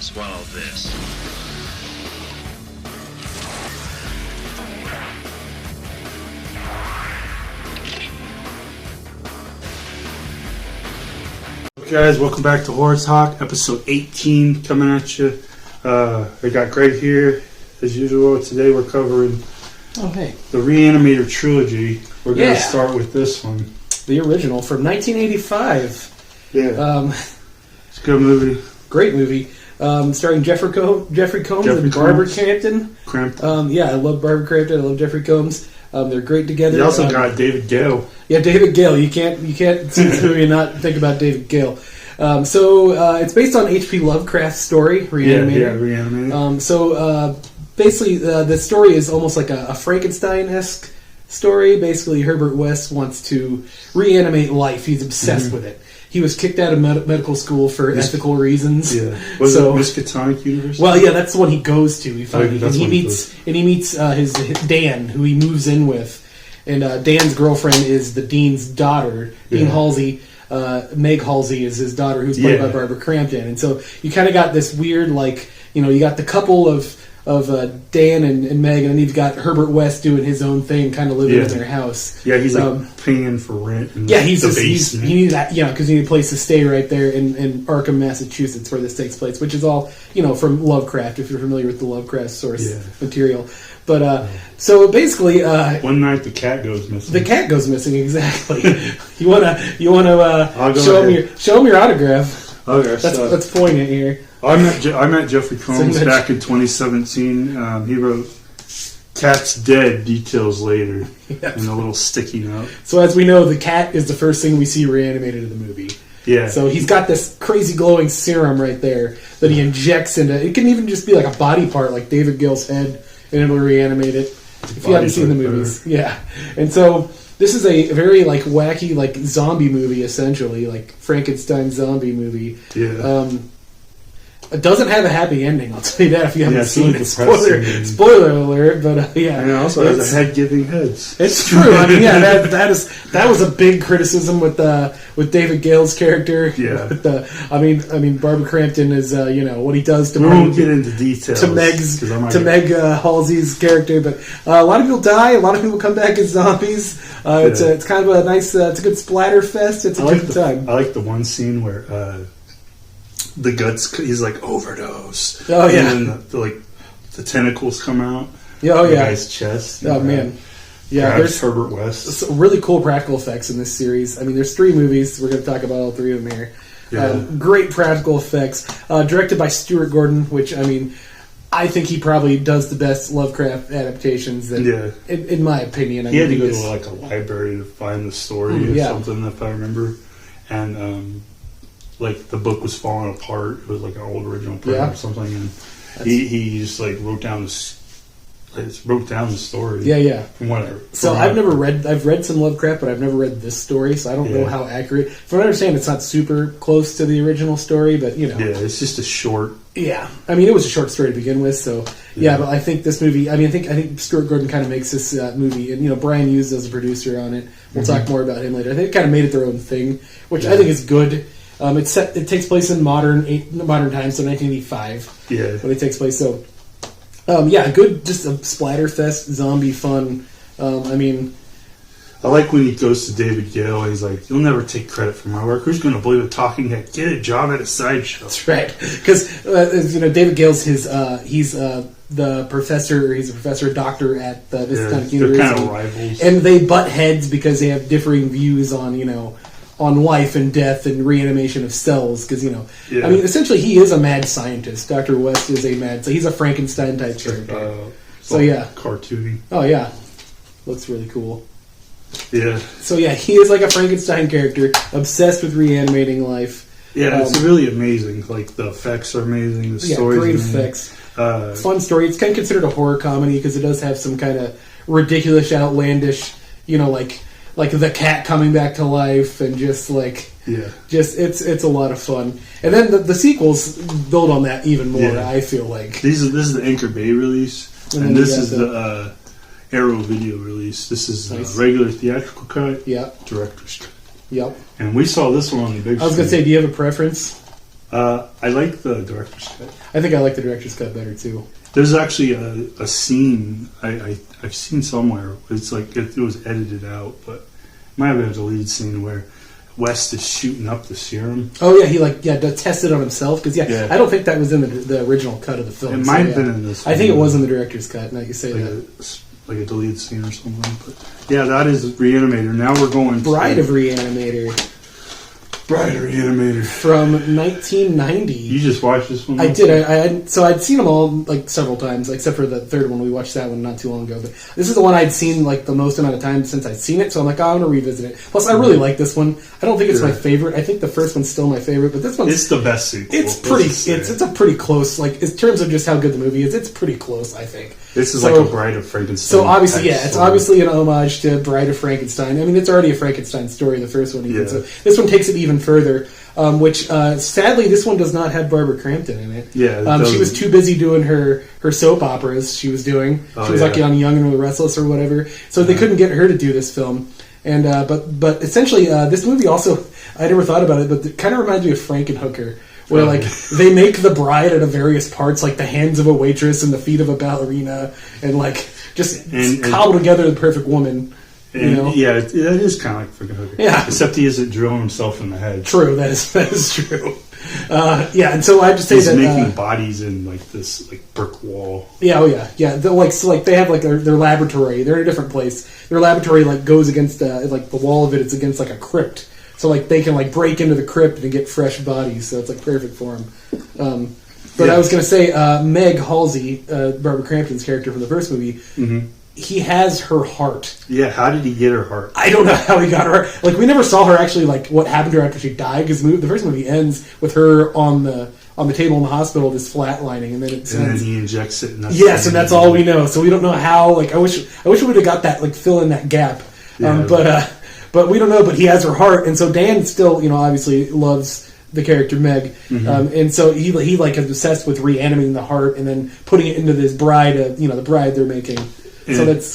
swallow this. Guys, welcome back to Horror Talk, episode 18 coming at you. We got Greg here, as usual. Today we're covering the Re-animator trilogy. We're going to start with this one. The original from 1985. Yeah. It's a good movie. Great movie. Starring Jeffrey Combs and Barbara Crampton. I love Barbara Crampton. I love Jeffrey Combs. They're great together. You also got David Gale. Yeah, David Gale. You can't see this movie and not think about David Gale. So it's based on H.P. Lovecraft's story, Re-animator. Yeah, Re-animator. Basically, the story is almost like a Frankenstein-esque story. Basically, Herbert West wants to reanimate life. He's obsessed with it. He was kicked out of medical school for ethical reasons. Yeah. Was it Miskatonic University? Well, yeah, that's the one he goes to. He meets his Dan, who he moves in with. And Dan's girlfriend is the dean's daughter, Dean Halsey. Meg Halsey is his daughter, who's played by Barbara Crampton. And so you kind of got this weird, you got the couple of Dan and Meg, and then you've got Herbert West doing his own thing, kind of living in their house. Yeah, he's paying for rent. He's the basement. He needs that, because he needs a place to stay right there in Arkham, Massachusetts, where this takes place, which is all from Lovecraft, if you're familiar with the Lovecraft source material. But so basically, one night the cat goes missing. The cat goes missing, exactly. you wanna show him your autograph. Okay, let's point it here. I met Jeffrey Combs back in 2017. He wrote "Cat's Dead" details later in a little sticky note. So as we know, the cat is the first thing we see reanimated in the movie. Yeah. So he's got this crazy glowing serum right there that he injects into. It can even just be like a body part, like David Gale's head, and it'll reanimate it. If you haven't seen the movies, And so this is a very wacky zombie movie, essentially, like Frankenstein zombie movie. Yeah. It doesn't have a happy ending, I'll tell you that if you haven't seen it. Spoiler alert, but And it also has a head giving heads. It's true. I mean, that was a big criticism with David Gale's character. Yeah. With Barbara Crampton is what he does to. We won't get into details to Meg Halsey's character, but a lot of people die. A lot of people come back as zombies. It's kind of a nice. It's a good splatter fest. It's a good time. I like the one scene where. The guts, he's like overdose. Oh yeah, and then the tentacles come out. Yeah, the guy's chest. Oh man, yeah. There's Herbert West. Some really cool practical effects in this series. I mean, there's 3 movies. We're going to talk about all 3 of them here. Yeah. Great practical effects. Directed by Stuart Gordon, which I think he probably does the best Lovecraft adaptations. In my opinion, he had to go to a library to find the story or something, if I remember, and. The book was falling apart. It was an old original print or something, and he just wrote down the story. Yeah. From whatever. So I've read some Lovecraft, but I've never read this story, so I don't know how accurate. From what I understand, it's not super close to the original story, but Yeah, it's just a short. Yeah, it was a short story to begin with, so but I think this movie. I think Stuart Gordon kind of makes this movie, and Brian Hughes as a producer on it. We'll talk more about him later. I think it kind of made it their own thing, which I think is good. It takes place in modern times, so 1985. Yeah. When it takes place, so good, just a splatterfest zombie fun. I like when he goes to David Gale and he's like, "You'll never take credit for my work. Who's going to believe a talking head? Get a job at a sideshow." That's right, because David Gale's he's the professor. He's a professor, doctor at this kind of university. They're kind of rivals, and they butt heads because they have differing views on on life and death and reanimation of cells, because essentially he is a mad scientist. Dr. West is he's a Frankenstein type character. Cartoony. Oh yeah, looks really cool. Yeah. So he is like a Frankenstein character, obsessed with reanimating life. Yeah, it's really amazing. The effects are amazing. The story's great amazing. Effects. Fun story. It's kind of considered a horror comedy because it does have some kind of ridiculous, outlandish, like the cat coming back to life, and it's a lot of fun. And then the sequels build on that even more. Yeah. I feel like this is the Anchor Bay release, and this is the Arrow Video release. This is regular theatrical cut. Yeah. Director's cut. Yep. And we saw this one on the big screen. I was gonna say, do you have a preference? I like the director's cut. I think I like the director's cut better too. There's actually a scene I've seen somewhere. It's like it was edited out, but it might have been a deleted scene where West is shooting up the serum. Oh yeah, he tested on himself because I don't think that was in the original cut of the film. It might have been in this one. I think it was in the director's cut. Now you say like a deleted scene or something. But yeah, that is Re-animator. Now we're going Bride of Re-animator. Bride of Re-animator from 1990. You just watched this one? I did. So I'd seen them all like several times, except for the third one. We watched that one not too long ago. But this is the one I'd seen like the most amount of time since I'd seen it. So I'm like, I'm gonna revisit it. Plus, I really like this one. I don't think it's my favorite. I think the first one's still my favorite, but this one's it's the best sequel. It's pretty. It's a pretty close. Like in terms of just how good the movie is, it's pretty close. I think this is like a Bride of Frankenstein. So obviously, it's obviously an homage to Bride of Frankenstein. I mean, it's already a Frankenstein story. The first one, even. So this one takes it even further. Which sadly, this one does not have Barbara Crampton in it. Yeah, she was too busy doing her soap operas. She was doing. She was like on Young and the Restless or whatever. So they couldn't get her to do this film. And but essentially, this movie also, I never thought about it, but it kind of reminds me of Frankenhooker, where like they make the bride out of various parts, like the hands of a waitress and the feet of a ballerina, and like just cobble together the perfect woman. And, yeah, that is kind of like Frankenhooker. Yeah. Except he isn't drilling himself in the head. True, that is true. And so I just say he's that making bodies in like this like brick wall. Yeah, yeah. They have like their laboratory. They're in a different place. Their laboratory like goes against like the wall of it. It's against like a crypt. So like they can like break into the crypt and get fresh bodies. So it's like perfect for them. But I was gonna say Meg Halsey, Barbara Crampton's character from the first movie. Mm-hmm. He has her heart. Yeah, how did he get her heart? I don't know how he got her heart. Like, we never saw her actually, like, what happened to her after she died, because the first movie ends with her on the table in the hospital, just flatlining, and then it ends. And then he injects it. And that's all we know. So we don't know how, like, I wish we would have got that, like, fill in that gap. Yeah. But we don't know, but he has her heart, and so Dan still, obviously loves the character Meg, and so he like is obsessed with reanimating the heart and then putting it into this bride, the bride they're making. And so that's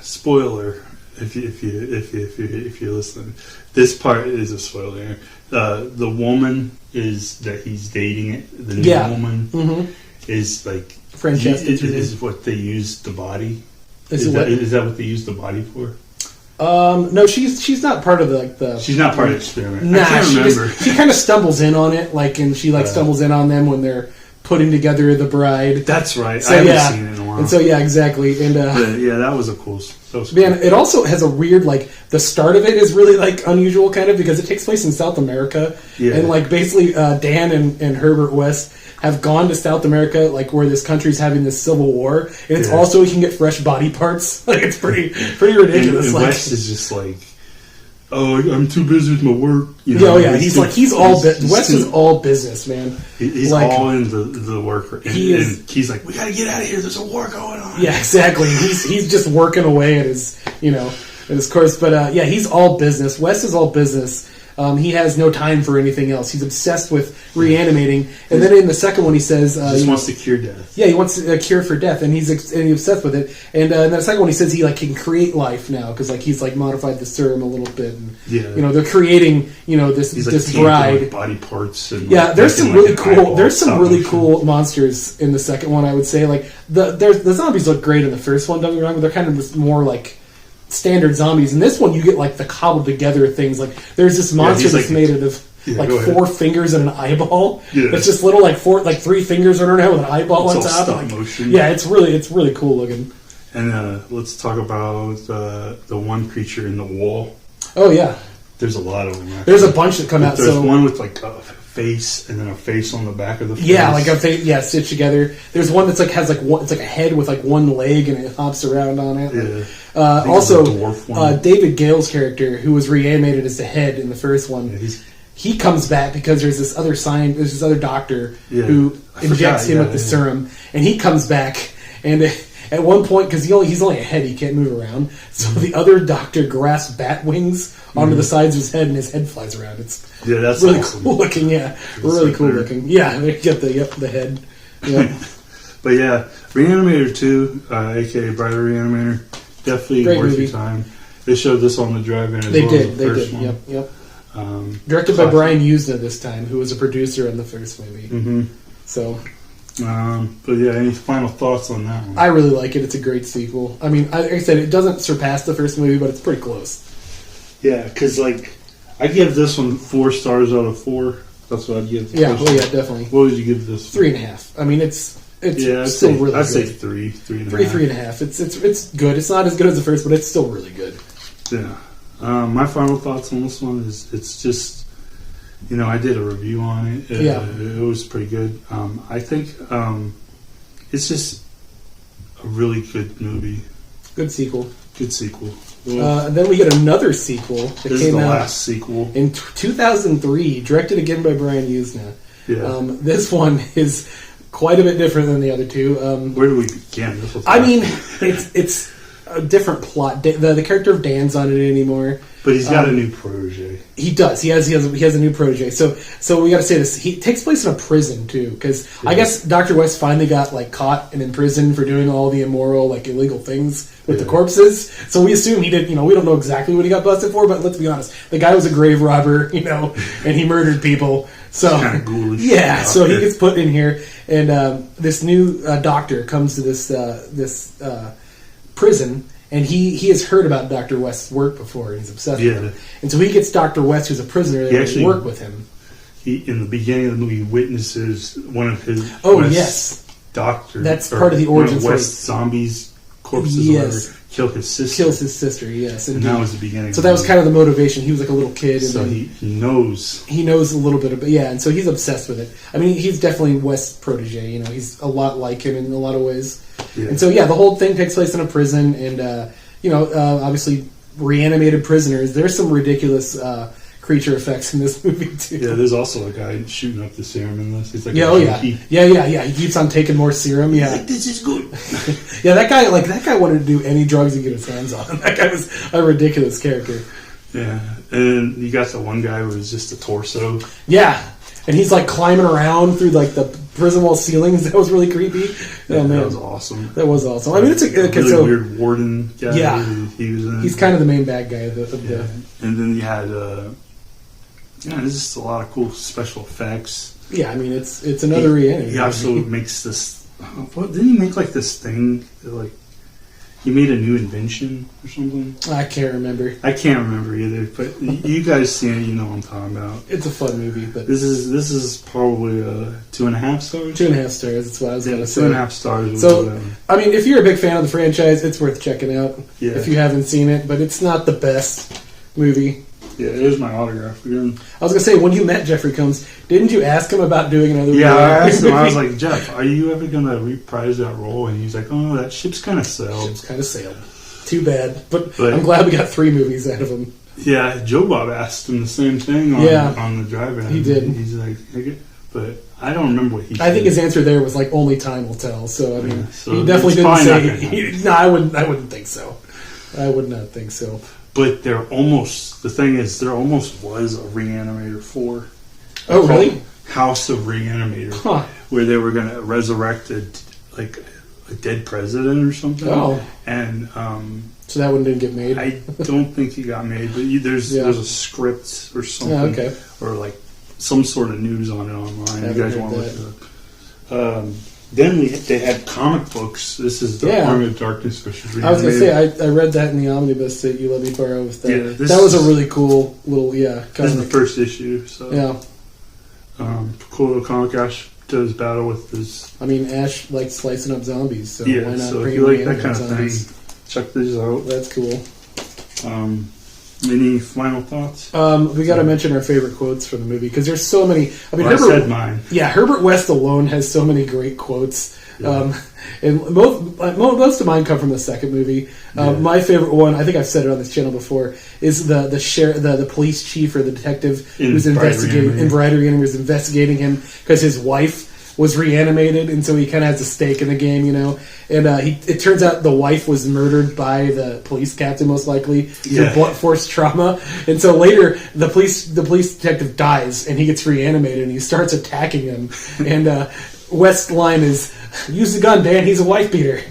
spoiler if you listen. This part is a spoiler. The woman is that he's dating it. The new woman is like Francesca. Is what they use the body. Is that what they use the body for? No, she's not part of the. She's not part of the experiment. Nah, I can't remember. She kind of stumbles in on it, and she stumbles in on them when they're putting together the bride. That's right. So, I haven't seen it in a while. And so exactly. And that was a cool. Man, it also has a weird the start of it is really unusual kind of because it takes place in South America, and basically Dan and Herbert West have gone to South America, where this country's having this civil war, and it's also you can get fresh body parts. It's pretty ridiculous. And West is just I'm too busy with my work. He's all West is all business, man. He's all in the work. And he's like, we got to get out of here. There's a war going on. Yeah, exactly. He's just working away at his course. But he's all business. West is all business. He has no time for anything else. He's obsessed with reanimating. And then in the second one, he says... he just wants to cure death. Yeah, he wants a cure for death, and he's obsessed with it. And in the second one, he says he can create life now, because he's modified the serum a little bit. And, they're creating, this bride. Body parts. And there's some really cool... There's some really cool monsters in the second one, I would say. The zombies look great in the first one, don't get me wrong, but they're kind of just more standard zombies. In this one, you get the cobbled together things. There's this monster that's made out of 4 fingers and an eyeball. Yeah. It's just little 3 fingers running around with an eyeball on top. Stop motion. Yeah, it's really cool looking. And let's talk about the one creature in the wall. Oh yeah, there's a lot of them. Actually. There's a bunch that come out. There's one with a face and then a face on the back of the face. Yeah, a face. Yeah, stitched together. There's one that's has one. It's a head with one leg and it hops around on it. Yeah. Also, David Gale's character, who was reanimated as the head in the first one, he comes back because there's this other doctor who injects him with the serum, and he comes back, and at one point, because he's only a head, he can't move around, so the other doctor grasps bat wings onto the sides of his head, and his head flies around. That's really awesome. Cool looking. Yeah, really cool looking. Yeah, they get the head. Yeah. But yeah, Re-animator 2, aka Bride of Re-animator. Definitely great worth movie. your time. They showed this on the drive-in as well. They did. Yep. Directed by Brian Usna this time, who was a producer on the first movie. Mm-hmm. So, but yeah, any final thoughts on that one? I really like it. It's a great sequel. I mean, like I said, it doesn't surpass the first movie, but it's pretty close. Yeah, because like I give this one 4 stars out of 4. That's what I'd give. Yeah, definitely. What would you give this? 3.5. I mean, it's still really good. I'd say 3.5. 3.5. It's good. It's not as good as the first, but it's still really good. Yeah. My final thoughts on this one is it's just, I did a review on it. It was pretty good. I think it's just a really good movie. Good sequel. Well, then we get another sequel that this came is the out last sequel in 2003, directed again by Brian Usna. Yeah. This one is quite a bit different than the other two. Where do we begin? It's a different plot. The character of Dan's not in it anymore. But he's got a new protege. He does. He has a new protege. So we got to say this. He takes place in a prison too, because I guess Dr. West finally got caught and in prison for doing all the immoral, illegal things with the corpses. So we assume he did. We don't know exactly what he got busted for, but let's be honest. The guy was a grave robber, and he murdered people. So kind of ghoulish. Yeah. So he gets put in here, and this new doctor comes to this prison. And he has heard about Dr. West's work before, and he's obsessed with him. And so he gets Dr. West, who's a prisoner, to work with him. In the beginning of the movie, witnesses one of his doctors. That's part of the origin story. West zombies, corpses, or whatever, kill his sister. Kills his sister, yes. And that was the beginning. So that was kind of the motivation. He was like a little kid. And so he knows. He knows a little bit about and so he's obsessed with it. I mean, he's definitely West's protege. He's a lot like him in a lot of ways. Yeah. And so, the whole thing takes place in a prison, and, obviously reanimated prisoners. There's some ridiculous creature effects in this movie, too. Yeah, there's also a guy shooting up the serum in this. He's like, He keeps on taking more serum, He's like, this is good. That guy wanted to do any drugs he could get his hands on. That guy was a ridiculous character. Yeah, and you got the one guy who was just a torso. Yeah. And he's climbing around through the prison wall ceilings. That was really creepy. Yeah, man, that was awesome. I mean, it's a really weird warden guy. Yeah, he was in. He's kind of the main bad guy of the. And then you had, there's just a lot of cool special effects. Yeah, I mean, it's another Re-animator. He also makes this. What didn't he make this thing that, he made a new invention or something? I can't remember. I can't remember either. But you guys see it, you know what I'm talking about. It's a fun movie, but this is probably 2.5 stars. 2.5 stars. That's what I was going to say. 2.5 stars. So, I mean, if you're a big fan of the franchise, it's worth checking out. Yeah. If you haven't seen it, but it's not the best movie. Yeah, here's my autograph again. I was going to say, when you met Jeffrey Combs, didn't you ask him about doing another movie? Yeah, I asked him. I was like, Jeff, are you ever going to reprise that role? And he's like, oh, that ship's kind of sailed. Too bad. But I'm glad we got 3 movies out of him. Yeah, Joe Bob asked him the same thing on the drive-in. He did. He's like, but I don't remember what he said. I think his answer there was only time will tell. So, I mean, he definitely didn't say... No, I wouldn't think so. I would not think so. But the thing is, there almost was a Re-animator 4. Oh, really? House of Re-animator. Where they were going to resurrect a dead president or something. Oh. And so that one didn't get made? I don't think it got made, but there's a script or something. Oh, okay. Or some sort of news on it online. You guys want to look it up. Then they had comic books. This is the Army of Darkness, which is I was going to say, I read that in the omnibus that you let me borrow with that. Yeah, that was a really cool little, comic. This is the first issue. So. Yeah. Cool little comic. Ash does battle with this. I mean, Ash likes slicing up zombies, so why not so bring if you like that kind of zombies? thing, check these out. That's cool. Any final thoughts? We got to mention our favorite quotes from the movie, because there's so many. I mean, I said mine. Yeah, Herbert West alone has so many great quotes. Yeah. And most of mine come from the second movie. My favorite one, I think I've said it on this channel before, is the police chief or the detective who's investigating in Bride Reanimator was investigating him because his wife was reanimated, and so he kind of has a stake in the game, And it turns out the wife was murdered by the police captain, most likely through blunt force trauma. And so later, the police detective dies, and he gets reanimated, and he starts attacking him. And West's line is, "Use the gun, Dan. He's a wife beater."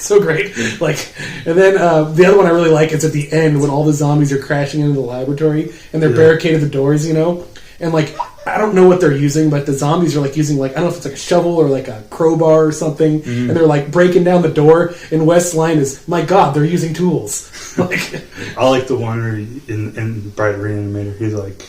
So great. Like, and then the other one I really like is at the end when all the zombies are crashing into the laboratory and they're barricaded the doors, you know? And like, I don't know what they're using, but the zombies are like using like, I don't know if it's like a shovel or like a crowbar or something, and they're like breaking down the door, and West's line is, my God, they're using tools. Like, I like the one where in Bright Re-animator, he's like,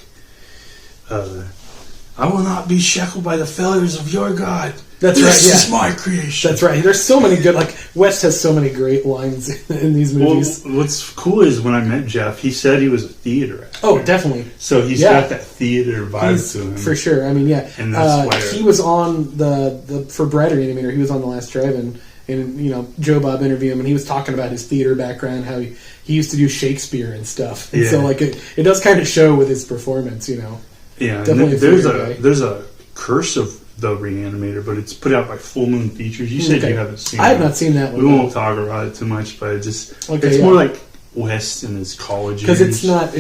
I will not be shackled by the failures of your God. That's right. This is my creation. That's right. There's so many good. Like West has so many great lines in these movies. Well, what's cool is when I met Jeff, he said he was a theater actor. Oh, definitely. So he's got that theater vibe to him, for sure. I mean, yeah. And that's why he was on the for Bright Re-animator. He was on The Last Drive-In, and you know, Joe Bob interviewed him, and he was talking about his theater background, how he used to do Shakespeare and stuff. And so like it does kind of show with his performance, you know. Yeah, definitely. There's a Curse of the Re-animator, but it's put out by Full Moon Features. You said you haven't seen it. I have not seen that one. We won't talk about it too much, but it's more like West in his college because it's not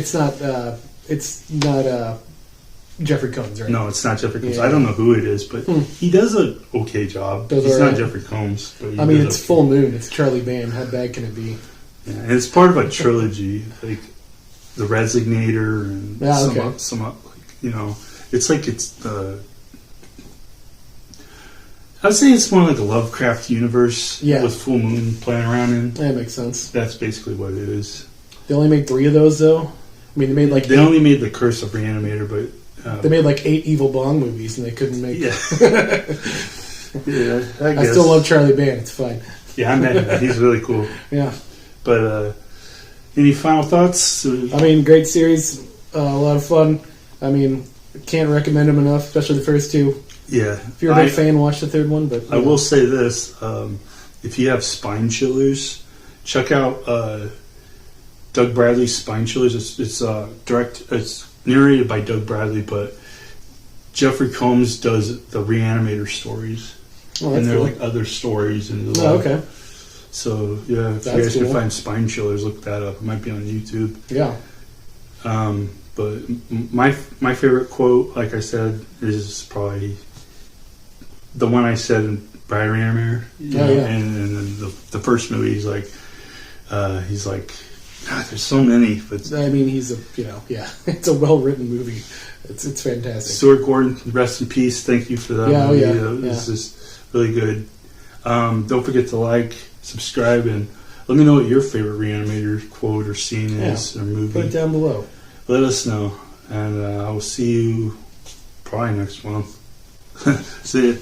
Jeffrey Combs, right? No, it's not Jeffrey Combs. I don't know who it is, but he does an okay job. He's not Jeffrey Combs. But I mean, it's Full Moon. It's Charlie Band. How bad can it be? Yeah, and it's part of a trilogy, like The Resignator and some like, you know, it's like it's the. I would say it's more like a Lovecraft universe with Full Moon playing around in. That makes sense. That's basically what it is. They only made 3 of those, though. I mean, they only made the Curse of Re-animator, but they made like 8 Evil Bong movies, and they couldn't make. Yeah, I guess. I still love Charlie Band. It's fine. Yeah, I met him. He's really cool. Yeah, but any final thoughts? I mean, great series, a lot of fun. I mean, can't recommend them enough, especially the first 2. Yeah. If you're a big fan, watch the 3rd one. But I will say this: if you have spine chillers, check out Doug Bradley's Spine Chillers. It's narrated by Doug Bradley, but Jeffrey Combs does the Re-animator stories, and they're like other stories in the okay. So yeah, if you guys can find Spine Chillers, look that up. It might be on YouTube. Yeah. But my favorite quote, like I said, is probably the one I said in Bright Re-animator. And then the first movie, he's like, God, there's so many. But I mean, he's it's a well written movie. It's fantastic. Stuart Gordon, rest in peace. Thank you for that movie. This is really good. Don't forget to like, subscribe, and let me know what your favorite Re-animator quote or scene is or movie. Put it down below. Let us know, and I will see you probably next month. See you.